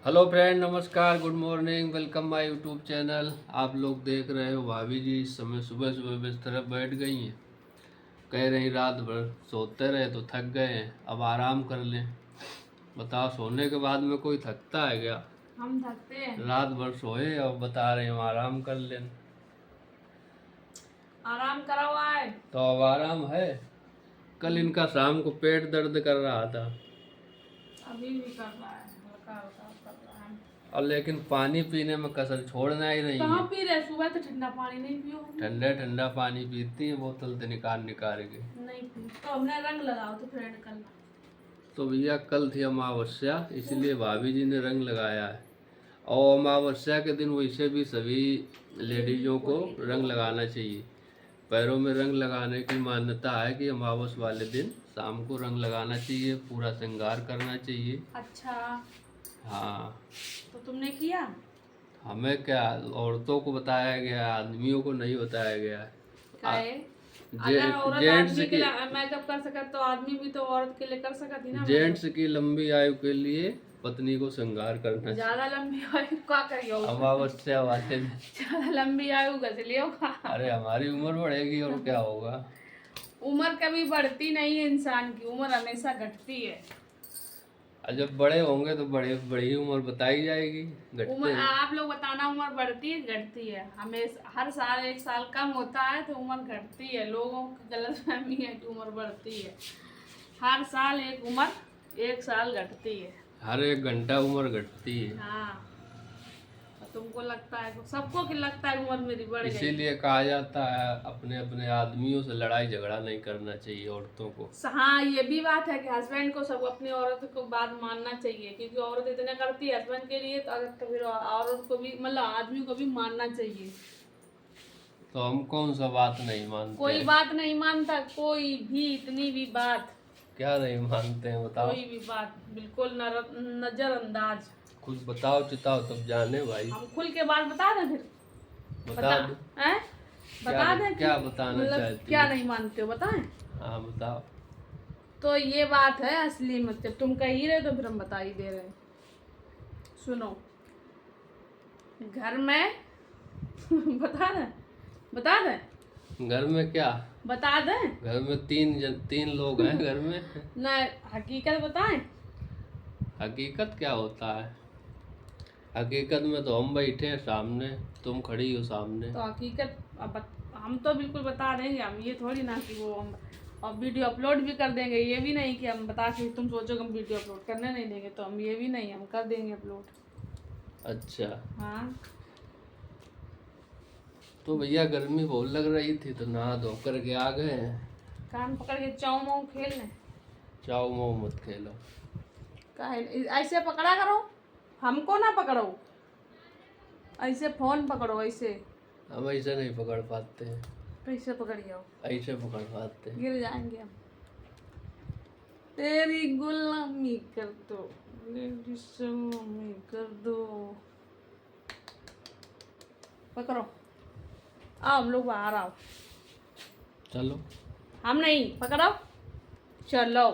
Hello friend, नमस्कार, good morning, welcome my YouTube channel. आप लोग देख रहे हो भाभी जी इस समय सुबह सुबह बिस्तर पर बैठ गई हैं। कह रही रात भर सोते रहे तो थक गए हैं, अब आराम कर लें। बताओ, सोने के बाद में कोई थकता है क्या? हम थकते हैं। रात भर सोए और बता रहे हैं हम आराम कर लें। आराम करा हुआ है। तो अब आराम है। कल इनका शाम को पेट दर्द कर रहा था अभी भी कर रहा है, हल्का हल्का कर रहा है। और लेकिन पानी पीने में कसर छोड़ना ही नहीं कहाँ है। पी रहे? सुबह तो ठंडा पानी नहीं पियो। ठंडा ठंडा पानी पीती है, बोतल से निकाल निकाल के। नहीं पी तो हमने रंग लगाओ तो फ्रेंड कल। तो भैया कल थी अमावस्या, इसलिए भाभी जी ने रंग लगाया है। और अमावस्या के दिन वैसे भी सभी लेडीजों को रंग लगाना चाहिए। पैरों में रंग लगाने की मान्यता है कि अमावस वाले दिन शाम को रंग लगाना चाहिए, पूरा श्रृंगार करना चाहिए। अच्छा, हाँ। तो तुमने किया? हमें क्या, औरतों को बताया गया है, आदमियों को नहीं बताया गया है। क्या है? अगर औरत जेंट्स आदमी के की लिए मेकअप कर सका तो आदमी भी तो औरत के लिए कर सकती ना। जेंट्स की लंबी आयु के लिए पत्नी को श्रृंगार करना चाहिए। ज्यादा लंबी आयु क्या करियो? अमावस्या वाले दिन। ज्यादा लंबी आयु गज लियो। अरे हमारी उम्र बढ़ेगी और क्या होगा। उम्र कभी बढ़ती नहीं है, इंसान की उम्र हमेशा घटती है। और जब बड़े होंगे तो बड़ी बड़ी उम्र बताई जाएगी। घटते उम्र हैं। आप लोग बताना, उम्र बढ़ती है घटती है? हमेशा हर साल एक साल कम होता है तो उम्र घटती है। लोगों की गलतफहमी है कि उम्र बढ़ती है। हर साल एक उम्र एक साल घटती है। हर एक घंटा उम्र घटती है। हाँ, तो तुमको लगता है, सबको कि लगता है उम्र मेरी बढ़ गई। इसीलिए कहा जाता है अपने अपने आदमियों से लड़ाई झगड़ा नहीं करना चाहिए औरतों को। हाँ, ये भी बात है कि हस्बैंड को सब अपनी औरत को बात मानना चाहिए, क्योंकि औरत इतने करती है हस्बैंड के लिए, तो अगर तो फिर औरत को भी, मतलब आदमी को भी मानना चाहिए। तो हम कौन सा बात नहीं मानते कोई हैं? बात नहीं मानता, कोई भी, इतनी भी बात। क्या नहीं मानते हैं बताओ। कोई भी बात बिल्कुल नजरअंदाज। कुछ बताओ चिताओ तब जाने भाई। हम खुल के बात बता दें फिर? बता दो। हैं? बता दें क्या कि बताना मतलब चाहती क्या हो? नहीं मानते हो, बताएं? हाँ बताओ। तो ये बात है असली, मतलब तुम कह ही रहे तो फिर हम बता ही दे रहे हैं। सुनो, घर में बता दें घर में क्या? बता दें घर में तीन लोग हैं घर में। ना, हकीकत बताएं। हकीकत क्या होता है? हकीकत में तो हम बैठे हैं सामने, तुम खड़ी हो सामने। तो हकीकत हम तो बिल्कुल बता देंगे। हम ये थोड़ी ना कि वो हम और वीडियो अपलोड भी कर देंगे। ये भी नहीं कि हम बता के तुम सोचो कि हम वीडियो अपलोड करने नहीं देंगे, तो हम ये भी नहीं, हम कर देंगे अपलोड। अच्छा। हाँ, तो भैया गर्मी बहुत लग रही थी तो नहा धो करके आ गए हैं। कान पकड़ के चाऊ माऊ खेल लें। चाओ मोह मत खेलो। काहे ऐसे पकड़ा करो, हमको ना पकड़ो, ऐसे फोन पकड़ो, ऐसे हम ऐसे नहीं पकड़ पाते हैं। कैसे पकड़ियो? ऐसे पकड़ पाते हैं। गिर जाएंगे हम। तेरी गुलामी कर दो, मेरी गुलामी कर दो। पकड़ो, आओ हम लोग बाहर आओ। चलो। हम नहीं, पकड़ो, चलो।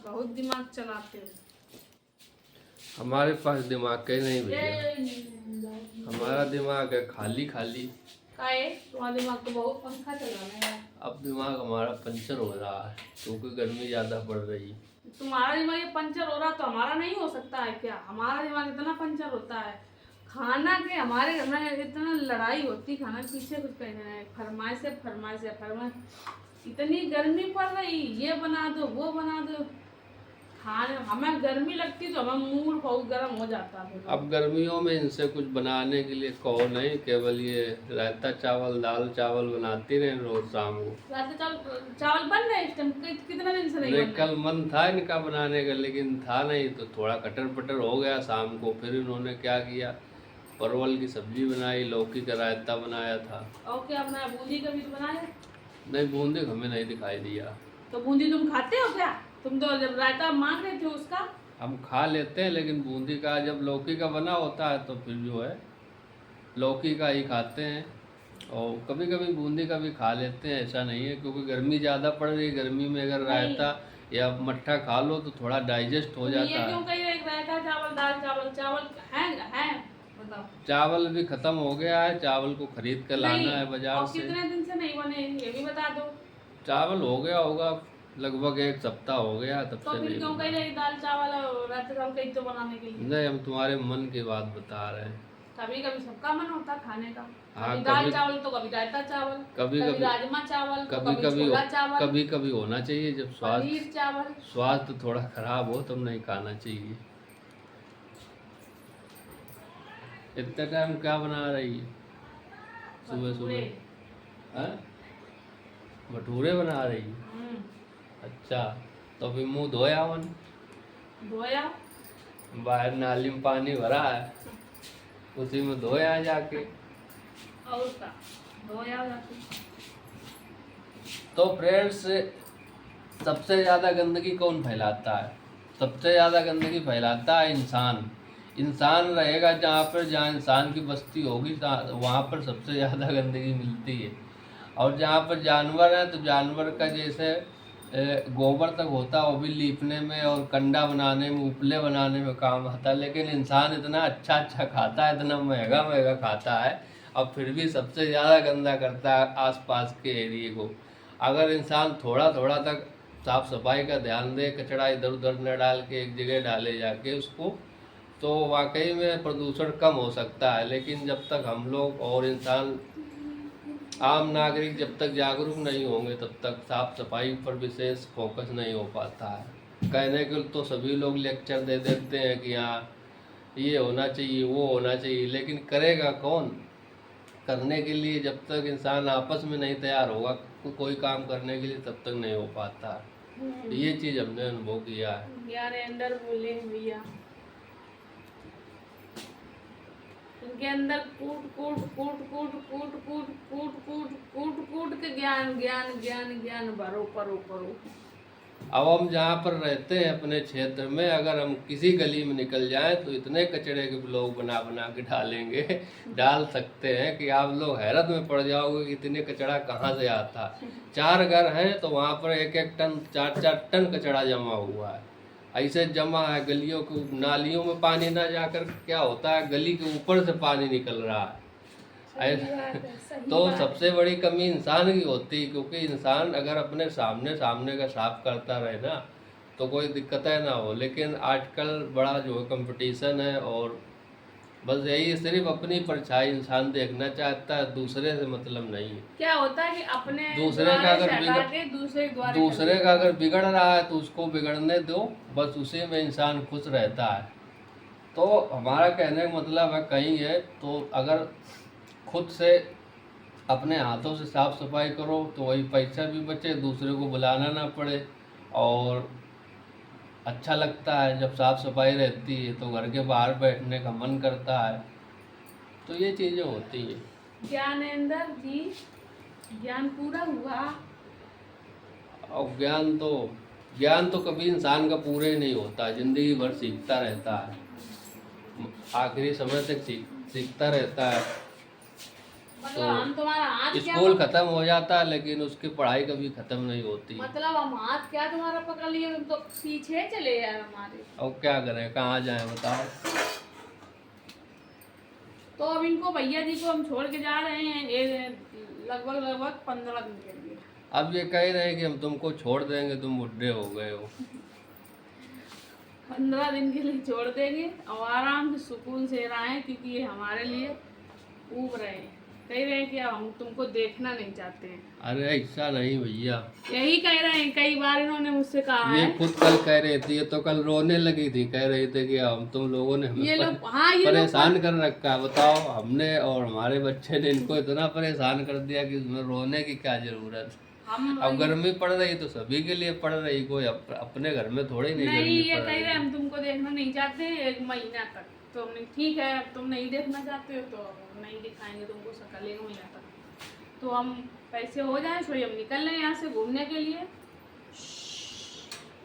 बहुत दिमाग चलाते हो। हमारे पास दिमाग के नहीं भैया, हमारा दिमाग है खाली खाली। काहे? तुम्हारा दिमाग तो बहुत पंखा चलाना है। अब दिमाग हमारा पंचर हो रहा है क्योंकि गर्मी ज़्यादा पड़ रही है। तुम्हारा दिमाग ये पंचर हो रहा तो हमारा नहीं हो सकता है क्या? हमारा दिमाग इतना पंचर होता है। खाना के हमारे घर में इतना लड़ाई होती, खाना के पीछे कुछ कहना है, फरमाइश। इतनी गर्मी पड़ रही, ये बना दो वो बना दो। खाने हमें गर्मी लगती तो हमें मूड बहुत गर्म हो जाता है। अब गर्मियों में इनसे कुछ बनाने के लिए कहो नहीं, केवल ये रायता चावल दाल चावल बनाती रहे रोज शाम को। चावल बन रहे इस टाइम? कितना दिन से नहीं बन रहे? कल मन था इनका बनाने का लेकिन था नहीं, तो थोड़ा कटर पटर हो गया शाम को। फिर इन्होंने क्या किया, परवल की सब्जी बनाई, लौकी का रायता बनाया था। और क्या बनाया? बूंदी का भी तो बनाया। नहीं, बूंदी हमें नहीं दिखाई दिया। तो बूंदी तुम खाते हो क्या? तुम तो जब रायता मांग रहे थे उसका। हम खा लेते हैं लेकिन बूंदी का जब लौकी का बना होता है तो फिर जो है लौकी का ही खाते हैं। और कभी कभी बूंदी का भी खा लेते हैं, ऐसा नहीं है। क्योंकि गर्मी ज़्यादा पड़ रही है, गर्मी में अगर रायता या मट्ठा खा लो तो थोड़ा डाइजेस्ट हो तुम जाता ये है। क्यों कही रहे रायता दाल चावल चावल है बताओ। चावल भी खत्म हो गया है, चावल को खरीद कर नहीं, लाना है बाजार और से। कितने दिन से नहीं बने ये भी बता दो। चावल हो गया होगा, लगभग 1 सप्ताह हो गया तब तो से फिर नहीं क्यों बना। कही रही दाल चावल और रात चावल कही तो बनाने के लिए? नहीं, हम तुम्हारे मन की बात बता रहे हैं। कभी कभी सबका मन होता है खाने का, हाँ, कभी दाल कभी चावल तो कभी रायता चावल, कभी कभी कभी राजमा चावल तो कभी कभी कभी छोला चावल, कभी कभी होना चाहिए जब पनीर चावल। स्वास्थ्य थोड़ा खराब हो तब नहीं खाना चाहिए। इतना टाइम क्या बना रही है सुबह भटूरे। सुबह? हैं? भटूरे बना रही है? हम्म, अच्छा, तो फिर मुंह धोया वन? धोया। बाहर नाली में पानी भरा है, उसी में धोया जाके। और उसका धोया जाके। तो फ्रेंड्स, सबसे ज़्यादा गंदगी कौन फैलाता है? सबसे ज़्यादा गंदगी फैलाता है इंसान। इंसान रहेगा जहाँ इंसान की बस्ती होगी वहाँ पर सबसे ज़्यादा गंदगी मिलती है। और जहाँ पर जानवर है तो जानवर का जैसे गोबर तक होता है वो भी लीपने में और कंडा बनाने में, उपले बनाने में काम आता है। लेकिन इंसान इतना अच्छा अच्छा खाता है, इतना महंगा महंगा खाता है, और फिर भी सबसे ज़्यादा गंदा करता है आसपास के एरिए को। अगर इंसान थोड़ा थोड़ा तक साफ सफाई का ध्यान दे, कचरा इधर उधर न डाल के एक जगह डाले जाके उसको, तो वाकई में प्रदूषण कम हो सकता है। लेकिन जब तक हम लोग और इंसान, आम नागरिक जब तक जागरूक नहीं होंगे तब तक साफ सफाई पर विशेष फोकस नहीं हो पाता है। कहने के तो सभी लोग लेक्चर दे देते हैं कि हाँ ये होना चाहिए वो होना चाहिए, लेकिन करेगा कौन? करने के लिए जब तक इंसान आपस में नहीं तैयार होगा कोई काम करने के लिए, तब तक नहीं हो पाता है। ये चीज़ हमने अनुभव किया है। यार अंदर बोले भैया, इनके अंदर कूट कूट कूट कूट कूट कूट कूट कूट कूट कूट के ज्ञान ज्ञान ज्ञान ज्ञान भरो परो परो। अब हम जहाँ पर रहते हैं अपने क्षेत्र में, अगर हम किसी गली में निकल जाएं तो इतने कचरे के ब्लॉक बना बना के डालेंगे, डाल सकते हैं कि आप लोग हैरत में पड़ जाओगे कि इतने कचरा कहाँ से आता। 4 घर हैं तो वहाँ पर 1-1 टन 4-4 टन कचरा जमा हुआ है। ऐसे जमा है गलियों को, नालियों में पानी ना जाकर क्या होता है, गली के ऊपर से पानी निकल रहा है। तो सबसे बड़ी कमी इंसान की होती है, क्योंकि इंसान अगर अपने सामने का साफ करता रहे ना तो कोई दिक्कत है ना हो। लेकिन आजकल बड़ा जो है कंपटीशन है, और बस यही सिर्फ अपनी परछाई इंसान देखना चाहता है, दूसरे से मतलब नहीं है। क्या होता है कि अपने दूसरे का अगर दूसरे का अगर बिगड़ रहा है तो उसको बिगड़ने दो, बस उसी में इंसान खुश रहता है। तो हमारा कहने का मतलब है कहीं है तो अगर खुद से अपने हाथों से साफ सफाई करो तो वही पैसा भी बचे, दूसरे को बुलाना ना पड़े, और अच्छा लगता है जब साफ सफाई रहती है तो घर के बाहर बैठने का मन करता है। तो ये चीज़ें होती हैं। ज्ञानेंद्र जी, ज्ञान पूरा हुआ? और ज्ञान तो कभी इंसान का पूरा ही नहीं होता, जिंदगी भर सीखता रहता है, आखिरी समय तक सीखता रहता है। मतलब हम तुम्हारा हाथ क्या, स्कूल खत्म हो जाता है लेकिन उसकी पढ़ाई कभी खत्म नहीं होती। मतलब हम हाथ क्या तुम्हारा पकड़ लिए, तुम तो पीछे चले यार हमारे। और क्या करें, कहाँ जाएं बताओ। तो अब इनको भैया जी को हम छोड़ के जा रहे हैं लगभग 15 दिन के लिए। अब ये कह रहे हैं कि हम तुमको छोड़ देंगे, तुम बुढ़े हो गए हो। 15 दिन के लिए छोड़ देंगे और आराम से सुकून से रहें, क्योंकि ये हमारे लिए ऊब रहे हैं। कह रहे हैं कि अब हम तुमको देखना नहीं चाहते हैं। अरे ऐसा नहीं भैया, यही कह रहे हैं, कई बार इन्होंने मुझसे कहा ये है। खुद कल कह रही थी, ये तो कल रोने लगी थी, कह रही थी कि हम तुम लोगों ने ये हमें लोग हाँ ये लोग परेशान कर रखा है। बताओ, हमने और हमारे बच्चे ने इनको इतना परेशान कर दिया कि इसमें रोने की क्या जरूरत। हम अब गर्मी पड़ रही तो सभी के लिए पड़ रही, कोई अपने घर में थोड़ी नहीं नहीं, गर्मी ये पड़ कह रहे रही। हम तुमको देखना नहीं चाहते 1 महीना तक। तो हमने ठीक है, अब तुम नहीं देखना चाहते हो तो नहीं दिखाएंगे तुमको शकल 1 महीना तक। तो हम पैसे हो जाए सो हम निकल रहे यहाँ से घूमने के लिए।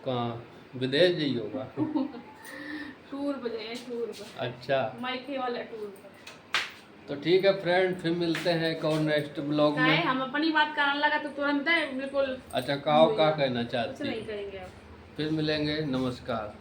कहाँ, विदेश जी होगा? टूर पे जाए, टूर पर, अच्छा, मायके वाला टूर पर। तो ठीक है फ्रेंड, फिर मिलते हैं एक और नेक्स्ट ब्लॉग काहे में। हम अपनी बात करने लगा तो तुरंत है बिल्कुल अच्छा, कहो क्या कहना कुछ चाहती नहीं हो? करेंगे अब। फिर मिलेंगे, नमस्कार।